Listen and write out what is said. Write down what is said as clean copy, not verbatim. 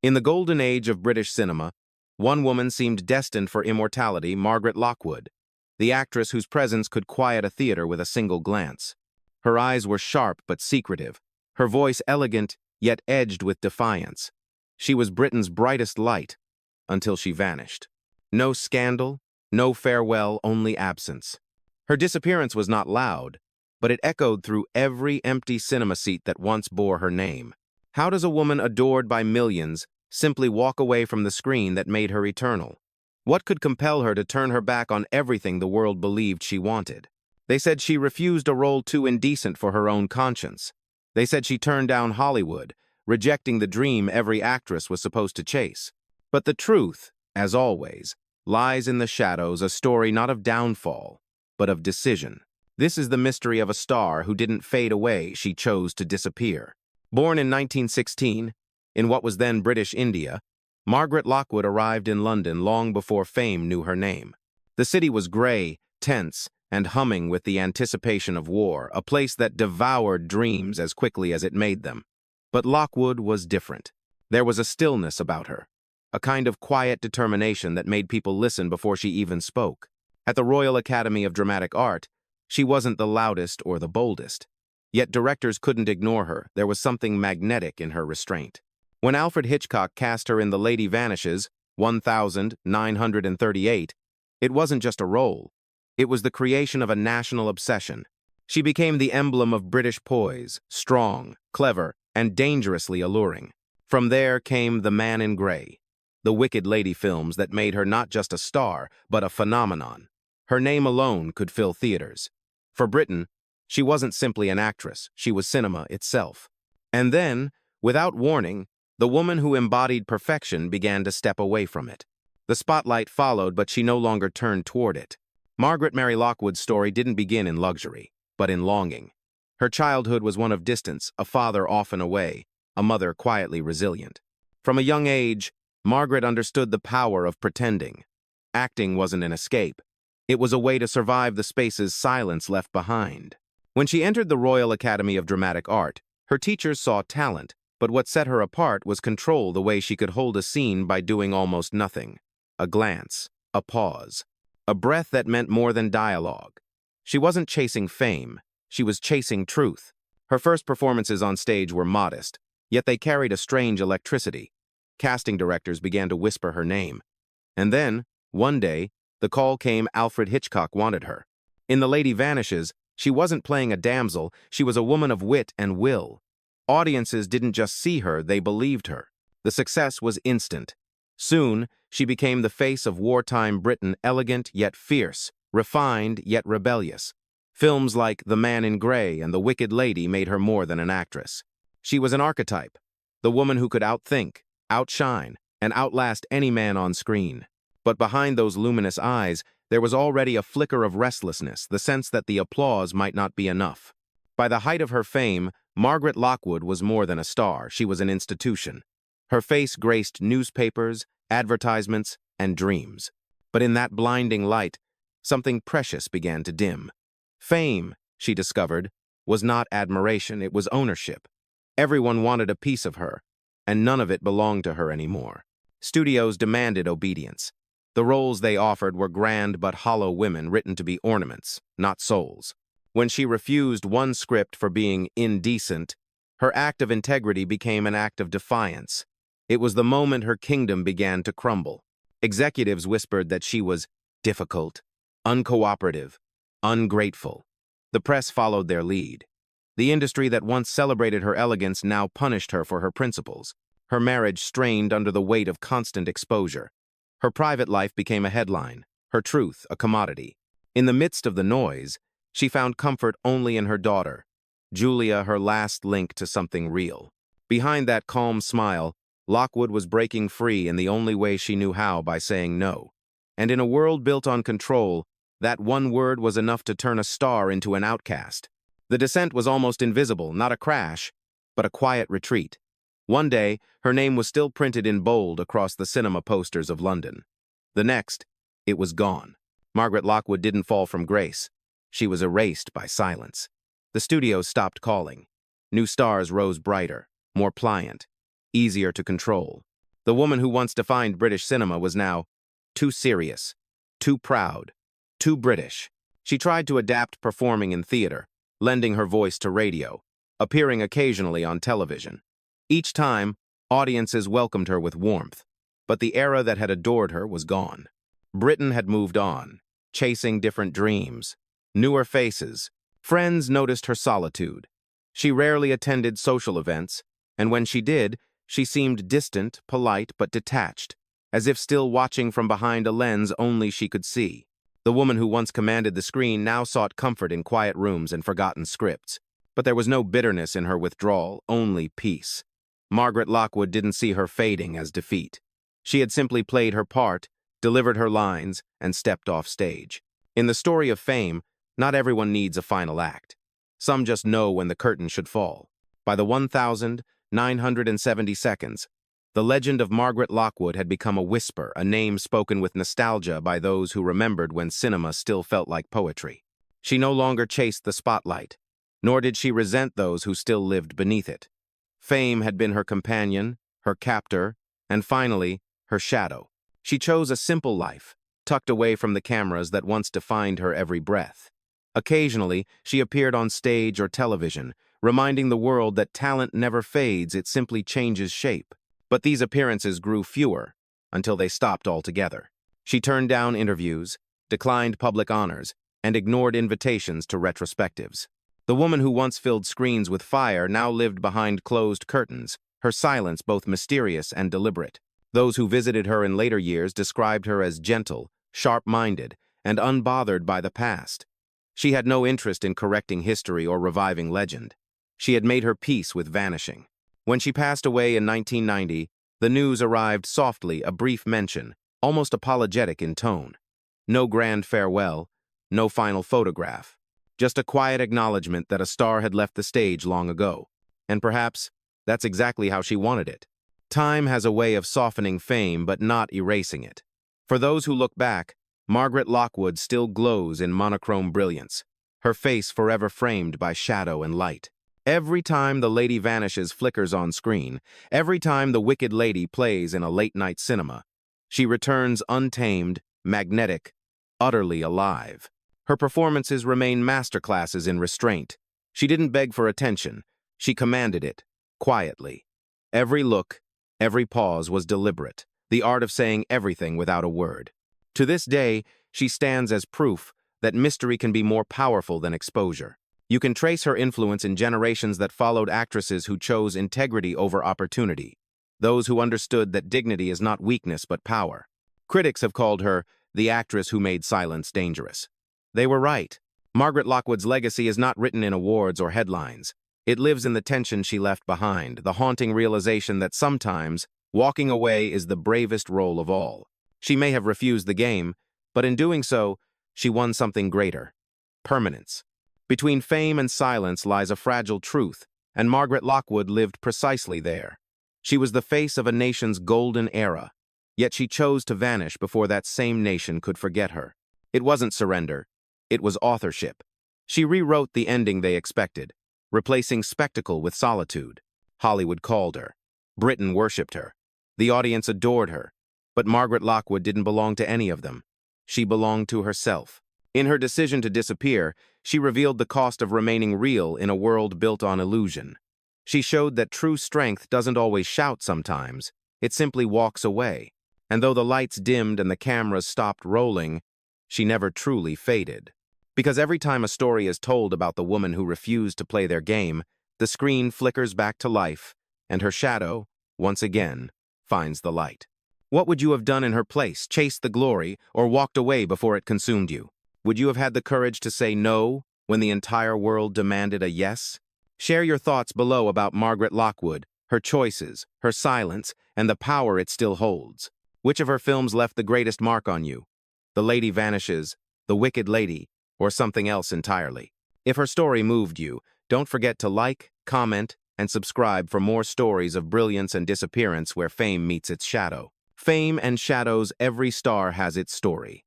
In the golden age of British cinema, one woman seemed destined for immortality, Margaret Lockwood, the actress whose presence could quiet a theater with a single glance. Her eyes were sharp but secretive, her voice elegant yet edged with defiance. She was Britain's brightest light, until she vanished. No scandal, no farewell, only absence. Her disappearance was not loud, but it echoed through every empty cinema seat that once bore her name. How does a woman adored by millions simply walk away from the screen that made her eternal? What could compel her to turn her back on everything the world believed she wanted? They said she refused a role too indecent for her own conscience. They said she turned down Hollywood, rejecting the dream every actress was supposed to chase. But the truth, as always, lies in the shadows, a story not of downfall, but of decision. This is the mystery of a star who didn't fade away, she chose to disappear. Born in 1916, in what was then British India, Margaret Lockwood arrived in London long before fame knew her name. The city was gray, tense, and humming with the anticipation of war, a place that devoured dreams as quickly as it made them. But Lockwood was different. There was a stillness about her, a kind of quiet determination that made people listen before she even spoke. At the Royal Academy of Dramatic Art, she wasn't the loudest or the boldest. Yet directors couldn't ignore her. There was something magnetic in her restraint. When Alfred Hitchcock cast her in the Lady Vanishes, 1938, it wasn't just a role. It was the creation of a national obsession. She became the emblem of British poise, strong, clever, and dangerously alluring. From there came The Man in Grey, the Wicked Lady films that made her not just a star, but a phenomenon. Her name alone could fill theaters. For Britain, she wasn't simply an actress, she was cinema itself. And then, without warning, the woman who embodied perfection began to step away from it. The spotlight followed, but she no longer turned toward it. Margaret Mary Lockwood's story didn't begin in luxury, but in longing. Her childhood was one of distance, a father often away, a mother quietly resilient. From a young age, Margaret understood the power of pretending. Acting wasn't an escape. It was a way to survive the spaces silence left behind. When she entered the Royal Academy of Dramatic Art, her teachers saw talent, but what set her apart was control, the way she could hold a scene by doing almost nothing. A glance, a pause, a breath that meant more than dialogue. She wasn't chasing fame, she was chasing truth. Her first performances on stage were modest, yet they carried a strange electricity. Casting directors began to whisper her name. And then, one day, the call came. Alfred Hitchcock wanted her. In The Lady Vanishes, she wasn't playing a damsel, she was a woman of wit and will. Audiences didn't just see her, they believed her. The success was instant. Soon, she became the face of wartime Britain, elegant yet fierce, refined yet rebellious. Films like The Man in Grey and The Wicked Lady made her more than an actress. She was an archetype, the woman who could outthink, outshine, and outlast any man on screen. But behind those luminous eyes, there was already a flicker of restlessness, the sense that the applause might not be enough. By the height of her fame, Margaret Lockwood was more than a star, she was an institution. Her face graced newspapers, advertisements, and dreams. But in that blinding light, something precious began to dim. Fame, she discovered, was not admiration, it was ownership. Everyone wanted a piece of her, and none of it belonged to her anymore. Studios demanded obedience. The roles they offered were grand but hollow women written to be ornaments, not souls. When she refused one script for being indecent, her act of integrity became an act of defiance. It was the moment her kingdom began to crumble. Executives whispered that she was difficult, uncooperative, ungrateful. The press followed their lead. The industry that once celebrated her elegance now punished her for her principles. Her marriage strained under the weight of constant exposure. Her private life became a headline, her truth a commodity. In the midst of the noise, she found comfort only in her daughter, Julia, her last link to something real. Behind that calm smile, Lockwood was breaking free in the only way she knew how, by saying no. And in a world built on control, that one word was enough to turn a star into an outcast. The descent was almost invisible, not a crash, but a quiet retreat. One day, her name was still printed in bold across the cinema posters of London. The next, it was gone. Margaret Lockwood didn't fall from grace. She was erased by silence. The studios stopped calling. New stars rose brighter, more pliant, easier to control. The woman who once defined British cinema was now too serious, too proud, too British. She tried to adapt performing in theater, lending her voice to radio, appearing occasionally on television. Each time, audiences welcomed her with warmth, but the era that had adored her was gone. Britain had moved on, chasing different dreams, newer faces. Friends noticed her solitude. She rarely attended social events, and when she did, she seemed distant, polite, but detached, as if still watching from behind a lens only she could see. The woman who once commanded the screen now sought comfort in quiet rooms and forgotten scripts. But there was no bitterness in her withdrawal, only peace. Margaret Lockwood didn't see her fading as defeat. She had simply played her part, delivered her lines, and stepped off stage. In the story of fame, not everyone needs a final act. Some just know when the curtain should fall. By the 1,970 seconds, the legend of Margaret Lockwood had become a whisper, a name spoken with nostalgia by those who remembered when cinema still felt like poetry. She no longer chased the spotlight, nor did she resent those who still lived beneath it. Fame had been her companion, her captor, and finally, her shadow. She chose a simple life, tucked away from the cameras that once defined her every breath. Occasionally, she appeared on stage or television, reminding the world that talent never fades, it simply changes shape. But these appearances grew fewer, until they stopped altogether. She turned down interviews, declined public honors, and ignored invitations to retrospectives. The woman who once filled screens with fire now lived behind closed curtains, her silence both mysterious and deliberate. Those who visited her in later years described her as gentle, sharp-minded, and unbothered by the past. She had no interest in correcting history or reviving legend. She had made her peace with vanishing. When she passed away in 1990, the news arrived softly, a brief mention, almost apologetic in tone. No grand farewell, no final photograph. Just a quiet acknowledgement that a star had left the stage long ago. And perhaps that's exactly how she wanted it. Time has a way of softening fame but not erasing it. For those who look back, Margaret Lockwood still glows in monochrome brilliance, her face forever framed by shadow and light. Every time the Lady Vanishes flickers on screen, every time the Wicked Lady plays in a late-night cinema, she returns untamed, magnetic, utterly alive. Her performances remain masterclasses in restraint. She didn't beg for attention. She commanded it, quietly. Every look, every pause was deliberate, the art of saying everything without a word. To this day, she stands as proof that mystery can be more powerful than exposure. You can trace her influence in generations that followed actresses who chose integrity over opportunity, those who understood that dignity is not weakness but power. Critics have called her the actress who made silence dangerous. They were right. Margaret Lockwood's legacy is not written in awards or headlines. It lives in the tension she left behind, the haunting realization that sometimes walking away is the bravest role of all. She may have refused the game, but in doing so, she won something greater: permanence. Between fame and silence lies a fragile truth, and Margaret Lockwood lived precisely there. She was the face of a nation's golden era, yet she chose to vanish before that same nation could forget her. It wasn't surrender, it was authorship. She rewrote the ending they expected, replacing spectacle with solitude. Hollywood called her. Britain worshipped her. The audience adored her. But Margaret Lockwood didn't belong to any of them. She belonged to herself. In her decision to disappear, she revealed the cost of remaining real in a world built on illusion. She showed that true strength doesn't always shout sometimes, it simply walks away. And though the lights dimmed and the cameras stopped rolling, she never truly faded. Because every time a story is told about the woman who refused to play their game, the screen flickers back to life, and her shadow, once again, finds the light. What would you have done in her place, chased the glory, or walked away before it consumed you? Would you have had the courage to say no when the entire world demanded a yes? Share your thoughts below about Margaret Lockwood, her choices, her silence, and the power it still holds. Which of her films left the greatest mark on you? The Lady Vanishes, The Wicked Lady, or something else entirely? If her story moved you, don't forget to like, comment, and subscribe for more stories of brilliance and disappearance where fame meets its shadow. Fame and shadows, every star has its story.